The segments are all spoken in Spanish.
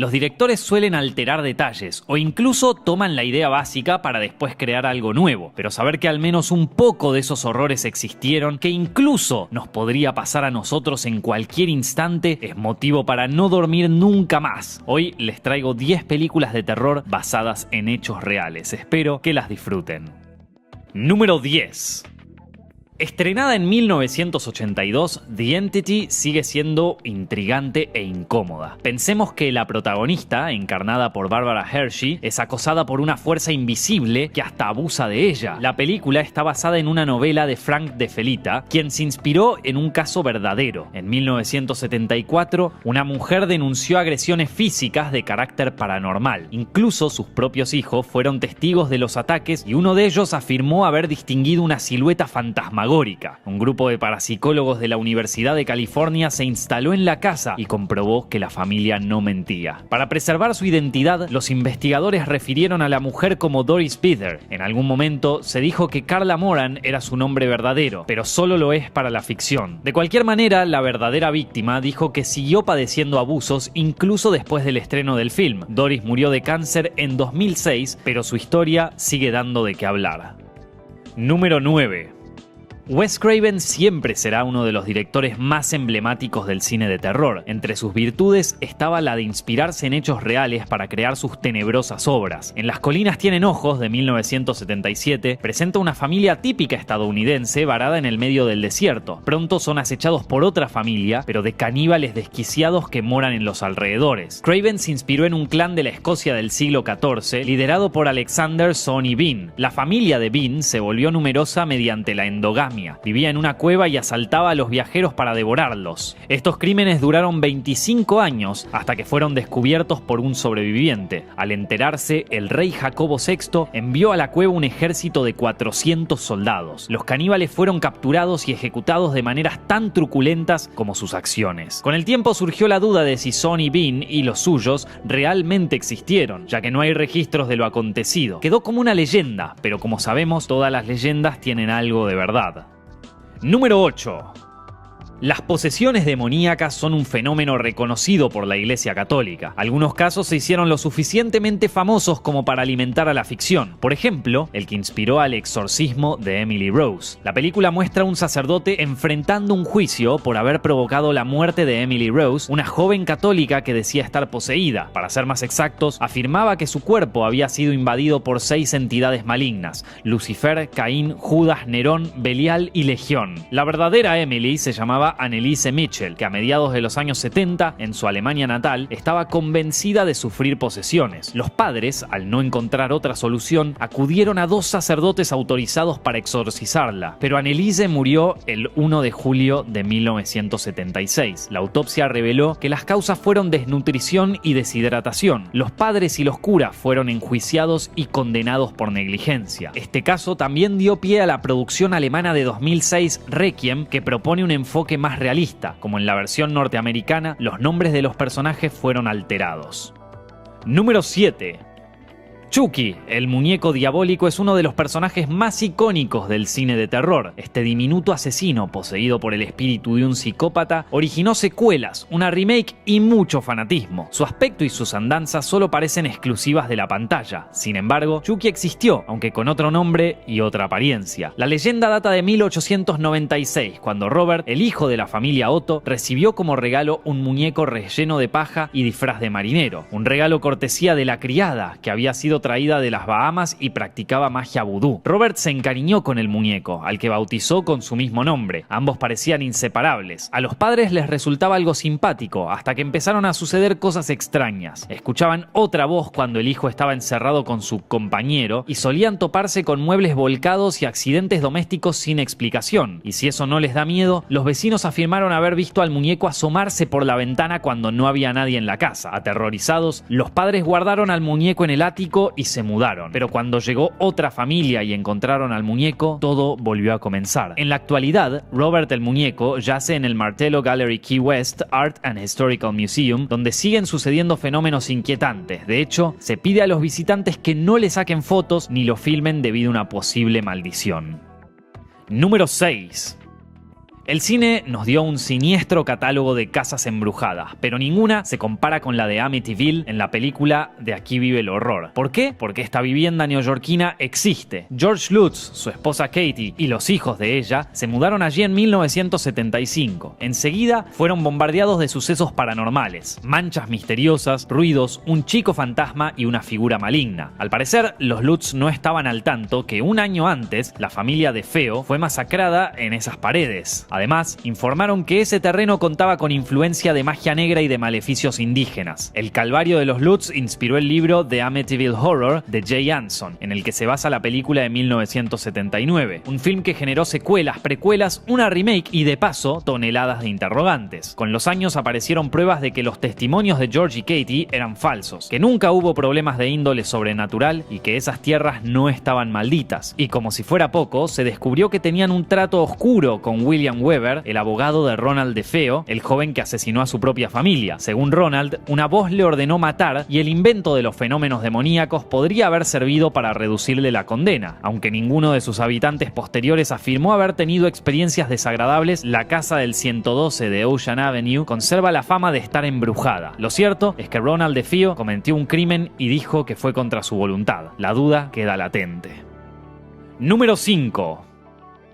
Los directores suelen alterar detalles o incluso toman la idea básica para después crear algo nuevo, pero saber que al menos un poco de esos horrores existieron, que incluso nos podría pasar a nosotros en cualquier instante, es motivo para no dormir nunca más. Hoy les traigo 10 películas de terror basadas en hechos reales. Espero que las disfruten. Número 10. Estrenada en 1982, The Entity sigue siendo intrigante e incómoda. Pensemos que la protagonista, encarnada por Barbara Hershey, es acosada por una fuerza invisible que hasta abusa de ella. La película está basada en una novela de Frank de Felita, quien se inspiró en un caso verdadero. En 1974, una mujer denunció agresiones físicas de carácter paranormal. Incluso sus propios hijos fueron testigos de los ataques y uno de ellos afirmó haber distinguido una silueta fantasmagórica. Un grupo de parapsicólogos de la Universidad de California se instaló en la casa y comprobó que la familia no mentía. Para preservar su identidad, los investigadores refirieron a la mujer como Doris Bither. En algún momento se dijo que Carla Moran era su nombre verdadero, pero solo lo es para la ficción. De cualquier manera, la verdadera víctima dijo que siguió padeciendo abusos incluso después del estreno del film. Doris murió de cáncer en 2006, pero su historia sigue dando de qué hablar. Número 9. Wes Craven siempre será uno de los directores más emblemáticos del cine de terror. Entre sus virtudes estaba la de inspirarse en hechos reales para crear sus tenebrosas obras. En Las colinas tienen ojos, de 1977, presenta una familia típica estadounidense varada en el medio del desierto. Pronto son acechados por otra familia, pero de caníbales desquiciados que moran en los alrededores. Craven se inspiró en un clan de la Escocia del siglo XIV, liderado por Alexander Sonny Bean. La familia de Bean se volvió numerosa mediante la endogamia. Vivía en una cueva y asaltaba a los viajeros para devorarlos. Estos crímenes duraron 25 años hasta que fueron descubiertos por un sobreviviente. Al enterarse, el rey Jacobo VI envió a la cueva un ejército de 400 soldados. Los caníbales fueron capturados y ejecutados de maneras tan truculentas como sus acciones. Con el tiempo surgió la duda de si Sonny Bean y los suyos realmente existieron, ya que no hay registros de lo acontecido. Quedó como una leyenda, pero como sabemos, todas las leyendas tienen algo de verdad. Número 8. Las posesiones demoníacas son un fenómeno reconocido por la Iglesia Católica. Algunos casos se hicieron lo suficientemente famosos como para alimentar a la ficción. Por ejemplo, el que inspiró al exorcismo de Emily Rose. La película muestra a un sacerdote enfrentando un juicio por haber provocado la muerte de Emily Rose, una joven católica que decía estar poseída. Para ser más exactos, afirmaba que su cuerpo había sido invadido por 6 entidades malignas: Lucifer, Caín, Judas, Nerón, Belial y Legión. La verdadera Emily se llamaba Anneliese Mitchell, que a mediados de los años 70, en su Alemania natal, estaba convencida de sufrir posesiones. Los padres, al no encontrar otra solución, acudieron a 2 sacerdotes autorizados para exorcizarla, pero Anneliese murió el 1 de julio de 1976. La autopsia reveló que las causas fueron desnutrición y deshidratación. Los padres y los curas fueron enjuiciados y condenados por negligencia. Este caso también dio pie a la producción alemana de 2006 Requiem, que propone un enfoque más realista. Como en la versión norteamericana, los nombres de los personajes fueron alterados. Número 7. Chucky, el muñeco diabólico, es uno de los personajes más icónicos del cine de terror. Este diminuto asesino, poseído por el espíritu de un psicópata, originó secuelas, una remake y mucho fanatismo. Su aspecto y sus andanzas solo parecen exclusivas de la pantalla. Sin embargo, Chucky existió, aunque con otro nombre y otra apariencia. La leyenda data de 1896, cuando Robert, el hijo de la familia Otto, recibió como regalo un muñeco relleno de paja y disfraz de marinero. Un regalo cortesía de la criada, que había sido traída de las Bahamas y practicaba magia vudú. Robert se encariñó con el muñeco, al que bautizó con su mismo nombre. Ambos parecían inseparables. A los padres les resultaba algo simpático, hasta que empezaron a suceder cosas extrañas. Escuchaban otra voz cuando el hijo estaba encerrado con su compañero y solían toparse con muebles volcados y accidentes domésticos sin explicación. Y si eso no les da miedo, los vecinos afirmaron haber visto al muñeco asomarse por la ventana cuando no había nadie en la casa. Aterrorizados, los padres guardaron al muñeco en el ático y se mudaron. Pero cuando llegó otra familia y encontraron al muñeco, todo volvió a comenzar. En la actualidad, Robert el muñeco yace en el Martello Gallery Key West Art and Historical Museum, donde siguen sucediendo fenómenos inquietantes. De hecho, se pide a los visitantes que no le saquen fotos ni lo filmen debido a una posible maldición. Número 6. El cine nos dio un siniestro catálogo de casas embrujadas, pero ninguna se compara con la de Amityville en la película De aquí vive el horror. ¿Por qué? Porque esta vivienda neoyorquina existe. George Lutz, su esposa Katie y los hijos de ella se mudaron allí en 1975. Enseguida fueron bombardeados de sucesos paranormales, manchas misteriosas, ruidos, un chico fantasma y una figura maligna. Al parecer, los Lutz no estaban al tanto que un año antes la familia de Feo fue masacrada en esas paredes. Además, informaron que ese terreno contaba con influencia de magia negra y de maleficios indígenas. El calvario de los Lutz inspiró el libro The Amityville Horror de Jay Anson, en el que se basa la película de 1979, un film que generó secuelas, precuelas, una remake y de paso toneladas de interrogantes. Con los años aparecieron pruebas de que los testimonios de George y Katie eran falsos, que nunca hubo problemas de índole sobrenatural y que esas tierras no estaban malditas. Y como si fuera poco, se descubrió que tenían un trato oscuro con William Weber, el abogado de Ronald DeFeo, el joven que asesinó a su propia familia. Según Ronald, una voz le ordenó matar y el invento de los fenómenos demoníacos podría haber servido para reducirle la condena. Aunque ninguno de sus habitantes posteriores afirmó haber tenido experiencias desagradables, la casa del 112 de Ocean Avenue conserva la fama de estar embrujada. Lo cierto es que Ronald DeFeo cometió un crimen y dijo que fue contra su voluntad. La duda queda latente. Número 5.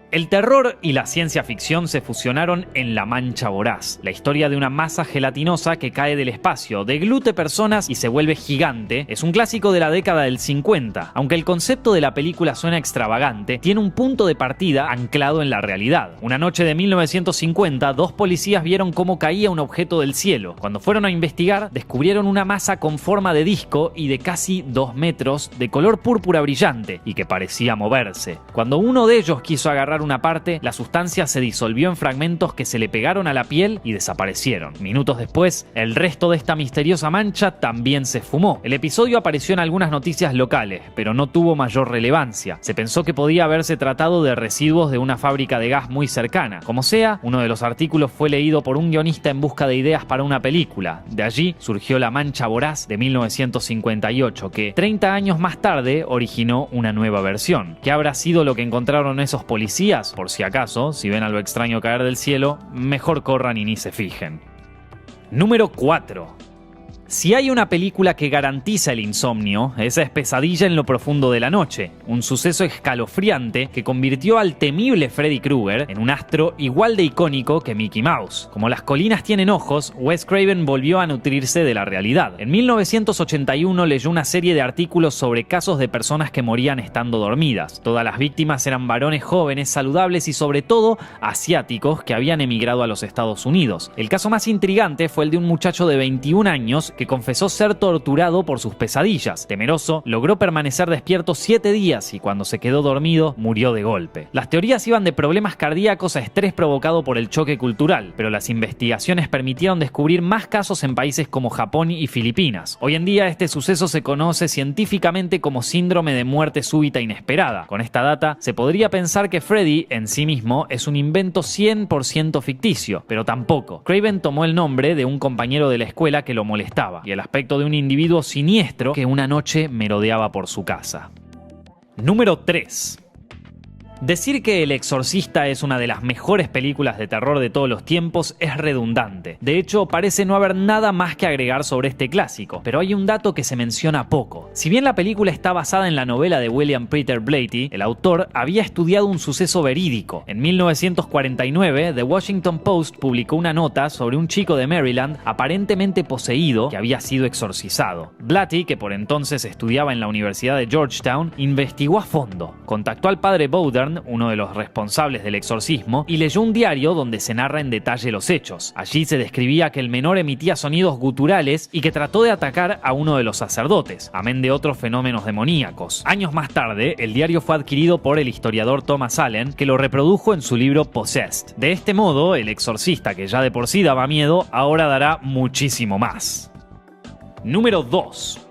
El terror y la ciencia ficción se fusionaron en La Mancha Voraz, la historia de una masa gelatinosa que cae del espacio, deglute personas y se vuelve gigante. Es un clásico de la década del 50. Aunque el concepto de la película suena extravagante, tiene un punto de partida anclado en la realidad. Una noche de 1950, dos policías vieron cómo caía un objeto del cielo. Cuando fueron a investigar, descubrieron una masa con forma de disco y de casi 2 metros, de color púrpura brillante y que parecía moverse. Cuando uno de ellos quiso agarrar una parte, la sustancia se disolvió en fragmentos que se le pegaron a la piel y desaparecieron. Minutos después, el resto de esta misteriosa mancha también se esfumó. El episodio apareció en algunas noticias locales, pero no tuvo mayor relevancia. Se pensó que podía haberse tratado de residuos de una fábrica de gas muy cercana. Como sea, uno de los artículos fue leído por un guionista en busca de ideas para una película. De allí surgió La Mancha Voraz de 1958, que 30 años más tarde originó una nueva versión. ¿Qué habrá sido lo que encontraron esos policías? Por si acaso, si ven algo extraño caer del cielo, mejor corran y ni se fijen. Número 4. Si hay una película que garantiza el insomnio, esa es Pesadilla en lo profundo de la noche, un suceso escalofriante que convirtió al temible Freddy Krueger en un astro igual de icónico que Mickey Mouse. Como las colinas tienen ojos, Wes Craven volvió a nutrirse de la realidad. En 1981 leyó una serie de artículos sobre casos de personas que morían estando dormidas. Todas las víctimas eran varones jóvenes, saludables y sobre todo asiáticos que habían emigrado a los Estados Unidos. El caso más intrigante fue el de un muchacho de 21 años que confesó ser torturado por sus pesadillas. Temeroso, logró permanecer despierto 7 días y cuando se quedó dormido, murió de golpe. Las teorías iban de problemas cardíacos a estrés provocado por el choque cultural, pero las investigaciones permitieron descubrir más casos en países como Japón y Filipinas. Hoy en día este suceso se conoce científicamente como síndrome de muerte súbita inesperada. Con esta data, se podría pensar que Freddy en sí mismo es un invento 100% ficticio, pero tampoco. Craven tomó el nombre de un compañero de la escuela que lo molestaba y el aspecto de un individuo siniestro que una noche merodeaba por su casa. Número 3. Decir que El Exorcista es una de las mejores películas de terror de todos los tiempos es redundante. De hecho, parece no haber nada más que agregar sobre este clásico, pero hay un dato que se menciona poco. Si bien la película está basada en la novela de William Peter Blatty, el autor había estudiado un suceso verídico. En 1949, The Washington Post publicó una nota sobre un chico de Maryland aparentemente poseído que había sido exorcizado. Blatty, que por entonces estudiaba en la Universidad de Georgetown, investigó a fondo, contactó al padre Bowden, uno de los responsables del exorcismo, y leyó un diario donde se narra en detalle los hechos. Allí se describía que el menor emitía sonidos guturales y que trató de atacar a uno de los sacerdotes, amén de otros fenómenos demoníacos. Años más tarde, el diario fue adquirido por el historiador Thomas Allen, que lo reprodujo en su libro Possessed. De este modo, El Exorcista, que ya de por sí daba miedo, ahora dará muchísimo más. Número 2.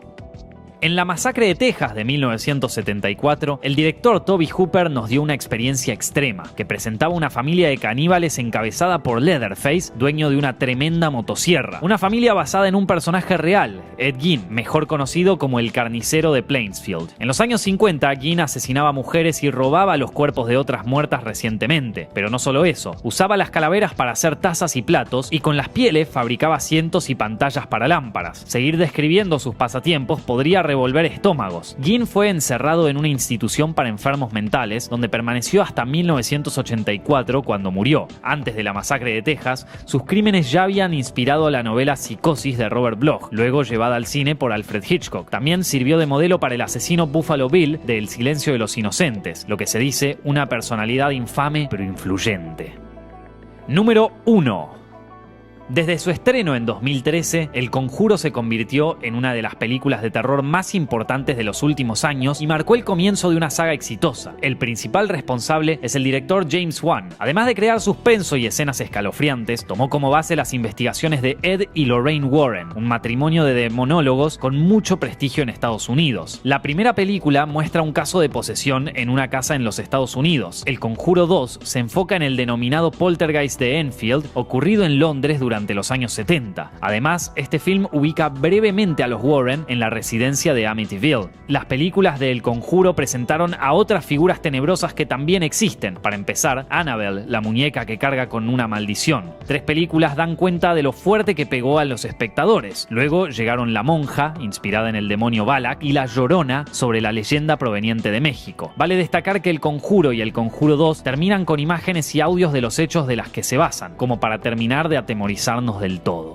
En La Masacre de Texas de 1974, el director Tobe Hooper nos dio una experiencia extrema, que presentaba una familia de caníbales encabezada por Leatherface, dueño de una tremenda motosierra. Una familia basada en un personaje real, Ed Gein, mejor conocido como el carnicero de Plainsfield. En los años 50, Gein asesinaba mujeres y robaba los cuerpos de otras muertas recientemente. Pero no solo eso, usaba las calaveras para hacer tazas y platos, y con las pieles fabricaba asientos y pantallas para lámparas. Seguir describiendo sus pasatiempos podría revolver estómagos. Gein fue encerrado en una institución para enfermos mentales, donde permaneció hasta 1984, cuando murió. Antes de la masacre de Texas, sus crímenes ya habían inspirado la novela Psicosis de Robert Bloch, luego llevada al cine por Alfred Hitchcock. También sirvió de modelo para el asesino Buffalo Bill de El silencio de los inocentes, lo que se dice una personalidad infame pero influyente. Número 1. Desde su estreno en 2013, El Conjuro se convirtió en una de las películas de terror más importantes de los últimos años y marcó el comienzo de una saga exitosa. El principal responsable es el director James Wan. Además de crear suspenso y escenas escalofriantes, tomó como base las investigaciones de Ed y Lorraine Warren, un matrimonio de demonólogos con mucho prestigio en Estados Unidos. La primera película muestra un caso de posesión en una casa en los Estados Unidos. El Conjuro 2 se enfoca en el denominado poltergeist de Enfield, ocurrido en Londres durante los años 70. Además, este film ubica brevemente a los Warren en la residencia de Amityville. Las películas de El Conjuro presentaron a otras figuras tenebrosas que también existen. Para empezar, Annabelle, la muñeca que carga con una maldición. 3 películas dan cuenta de lo fuerte que pegó a los espectadores. Luego llegaron La Monja, inspirada en el demonio Balak, y La Llorona, sobre la leyenda proveniente de México. Vale destacar que El Conjuro y El Conjuro 2 terminan con imágenes y audios de los hechos de las que se basan, como para terminar de atemorizar del todo.